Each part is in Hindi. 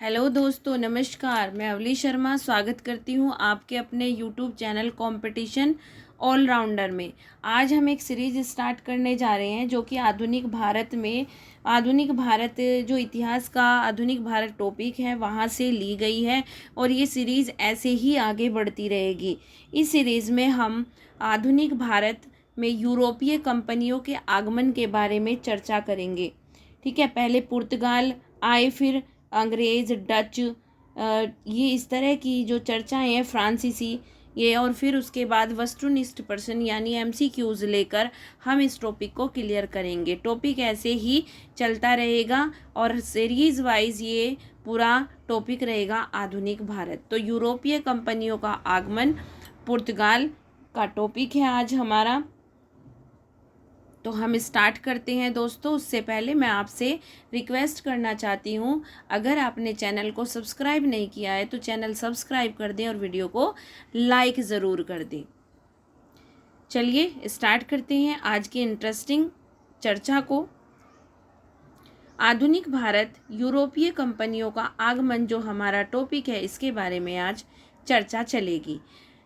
हेलो दोस्तों, नमस्कार। मैं अवली शर्मा स्वागत करती हूँ आपके अपने यूट्यूब चैनल कंपटीशन ऑलराउंडर में। आज हम एक सीरीज़ स्टार्ट करने जा रहे हैं जो कि आधुनिक भारत जो इतिहास का आधुनिक भारत टॉपिक है वहाँ से ली गई है और ये सीरीज़ ऐसे ही आगे बढ़ती रहेगी। इस सीरीज़ में हम आधुनिक भारत में यूरोपीय कंपनियों के आगमन के बारे में चर्चा करेंगे। ठीक है, पहले पुर्तगाल आए, फिर अंग्रेज़, डच, ये इस तरह की जो चर्चाएं हैं, फ्रांसीसी ये, और फिर उसके बाद वस्तुनिष्ठ प्रश्न यानी एमसीक्यूज लेकर हम इस टॉपिक को क्लियर करेंगे। टॉपिक ऐसे ही चलता रहेगा और सीरीज़ वाइज ये पूरा टॉपिक रहेगा आधुनिक भारत। तो यूरोपीय कंपनियों का आगमन, पुर्तगाल का टॉपिक है आज हमारा। तो हम स्टार्ट करते हैं दोस्तों। उससे पहले मैं आपसे रिक्वेस्ट करना चाहती हूँ, अगर आपने चैनल को सब्सक्राइब नहीं किया है तो चैनल सब्सक्राइब कर दें और वीडियो को लाइक ज़रूर कर दें। चलिए स्टार्ट करते हैं आज की इंटरेस्टिंग चर्चा को। आधुनिक भारत, यूरोपीय कंपनियों का आगमन जो हमारा टॉपिक है, इसके बारे में आज चर्चा चलेगी।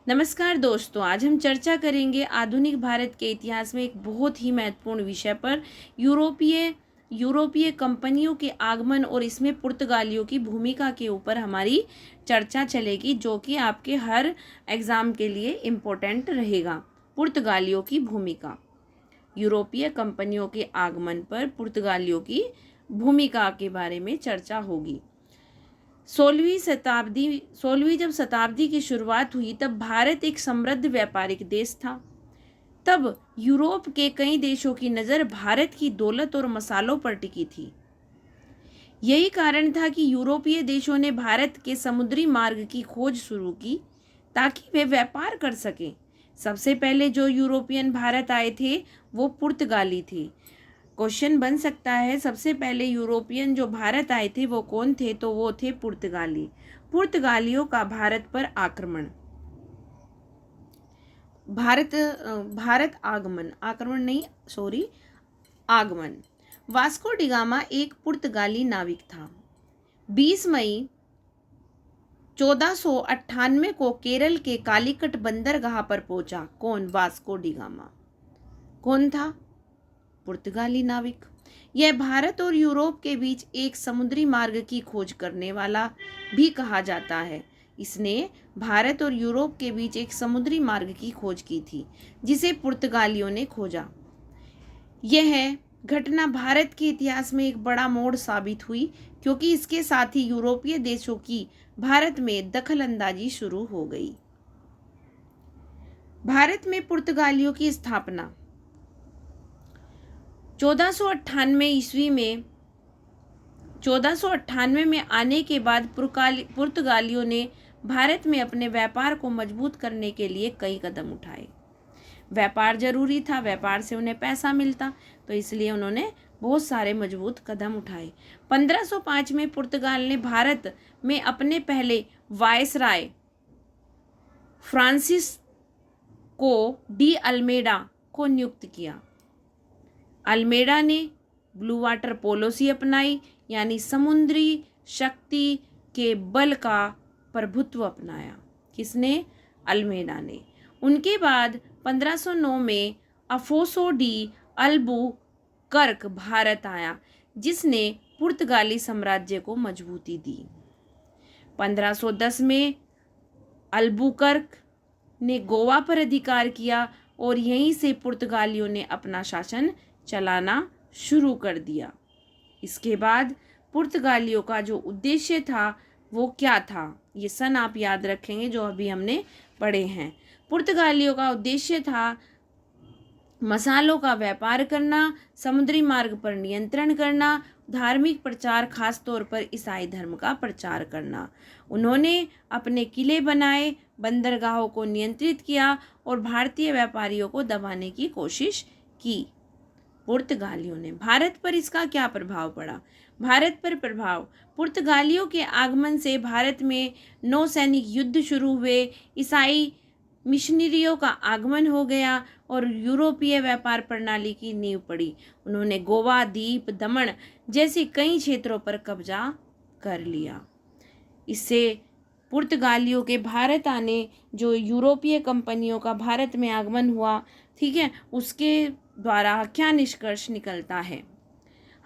नमस्कार दोस्तों, आज हम चर्चा करेंगे आधुनिक भारत के इतिहास में एक बहुत ही महत्वपूर्ण विषय पर, यूरोपीय कंपनियों के आगमन और इसमें पुर्तगालियों की भूमिका के ऊपर हमारी चर्चा चलेगी, जो कि आपके हर एग्ज़ाम के लिए इम्पोर्टेंट रहेगा। पुर्तगालियों की भूमिका, यूरोपीय कंपनियों के आगमन पर पुर्तगालियों की भूमिका के बारे में चर्चा होगी। 16वीं जब शताब्दी की शुरुआत हुई तब भारत एक समृद्ध व्यापारिक देश था। तब यूरोप के कई देशों की नज़र भारत की दौलत और मसालों पर टिकी थी। यही कारण था कि यूरोपीय देशों ने भारत के समुद्री मार्ग की खोज शुरू की ताकि वे व्यापार कर सकें। सबसे पहले जो यूरोपियन भारत आए थे वो पुर्तगाली थे। क्वेश्चन बन सकता है, सबसे पहले यूरोपियन जो भारत आए थे वो कौन थे? तो वो थे पुर्तगाली। पुर्तगालियों का भारत पर आक्रमण, आगमन। वास्को डिगामा एक पुर्तगाली नाविक था। 20 मई 1498 को केरल के कालीकट बंदरगाह पर पहुंचा। कौन? Vasco da Gama. कौन था? पुर्तगाली नाविक। यह भारत और यूरोप के बीच एक समुद्री मार्ग की खोज करने वाला भी कहा जाता है। इसने भारत और यूरोप के बीच एक समुद्री मार्ग की खोज की थी जिसे पुर्तगालियों ने खोजा। यह घटना भारत के इतिहास में एक बड़ा मोड़ साबित हुई क्योंकि इसके साथ ही यूरोपीय देशों की भारत में दखलंदाजी शुरू हो गई। भारत में पुर्तगालियों की स्थापना 1498 में आने के बाद पुर्तगालियों ने भारत में अपने व्यापार को मजबूत करने के लिए कई कदम उठाए। व्यापार जरूरी था, व्यापार से उन्हें पैसा मिलता, तो इसलिए उन्होंने बहुत सारे मजबूत कदम उठाए। 1505 में पुर्तगाल ने भारत में अपने पहले वायसराय फ्रांसिस्को डी अल्मेडा को नियुक्त किया। अल्मेडा ने ब्लू वाटर पॉलिसी अपनाई, यानी समुद्री शक्ति के बल का प्रभुत्व अपनाया। किसने? अल्मेडा ने। उनके बाद 1509 में अफोसो डी अल्बुकर्क भारत आया, जिसने पुर्तगाली साम्राज्य को मजबूती दी। 1510 में अल्बुकर्क ने गोवा पर अधिकार किया और यहीं से पुर्तगालियों ने अपना शासन चलाना शुरू कर दिया। इसके बाद पुर्तगालियों का जो उद्देश्य था वो क्या था? ये सन आप याद रखेंगे जो अभी हमने पढ़े हैं। पुर्तगालियों का उद्देश्य था मसालों का व्यापार करना, समुद्री मार्ग पर नियंत्रण करना, धार्मिक प्रचार, खास तौर पर ईसाई धर्म का प्रचार करना। उन्होंने अपने किले बनाए, बंदरगाहों को नियंत्रित किया और भारतीय व्यापारियों को दबाने की कोशिश की। पुर्तगालियों ने भारत पर इसका क्या प्रभाव पड़ा? भारत पर प्रभाव, पुर्तगालियों के आगमन से भारत में नौसैनिक युद्ध शुरू हुए, ईसाई मिशनरियों का आगमन हो गया और यूरोपीय व्यापार प्रणाली की नींव पड़ी। उन्होंने गोवा, द्वीप, दमन जैसे कई क्षेत्रों पर कब्जा कर लिया। इससे पुर्तगालियों के भारत आने, जो यूरोपीय कंपनियों का भारत में आगमन हुआ, ठीक है, उसके द्वारा क्या निष्कर्ष निकलता है।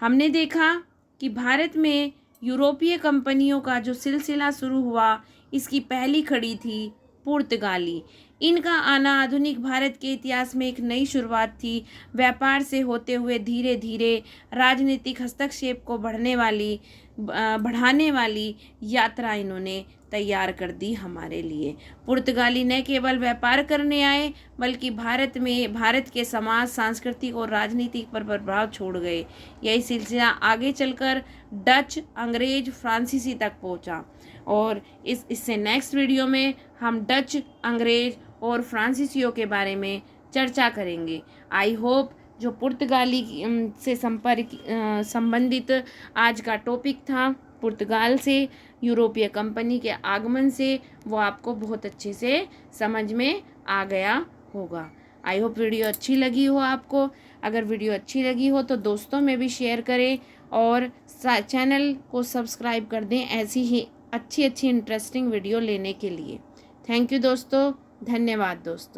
हमने देखा कि भारत में यूरोपीय कंपनियों का जो सिलसिला शुरू हुआ, इसकी पहली कड़ी थी पुर्तगाली। इनका आना आधुनिक भारत के इतिहास में एक नई शुरुआत थी। व्यापार से होते हुए धीरे धीरे राजनीतिक हस्तक्षेप को बढ़ाने वाली यात्रा इन्होंने तैयार कर दी हमारे लिए। पुर्तगाली न केवल व्यापार करने आए, बल्कि भारत के समाज, सांस्कृतिक और राजनीतिक पर प्रभाव छोड़ गए। यही सिलसिला आगे चलकर डच, अंग्रेज, फ्रांसीसी तक पहुंचा। और इससे नेक्स्ट वीडियो में हम डच, अंग्रेज और फ्रांसीसियों के बारे में चर्चा करेंगे। आई होप जो पुर्तगाली से संबंधित आज का टॉपिक था, पुर्तगाल से यूरोपीय कंपनी के आगमन से, वो आपको बहुत अच्छे से समझ में आ गया होगा। आई होप वीडियो अच्छी लगी हो आपको। अगर वीडियो अच्छी लगी हो तो दोस्तों में भी शेयर करें और चैनल को सब्सक्राइब कर दें ऐसी ही अच्छी इंटरेस्टिंग वीडियो लेने के लिए। थैंक यू दोस्तों, धन्यवाद दोस्तों।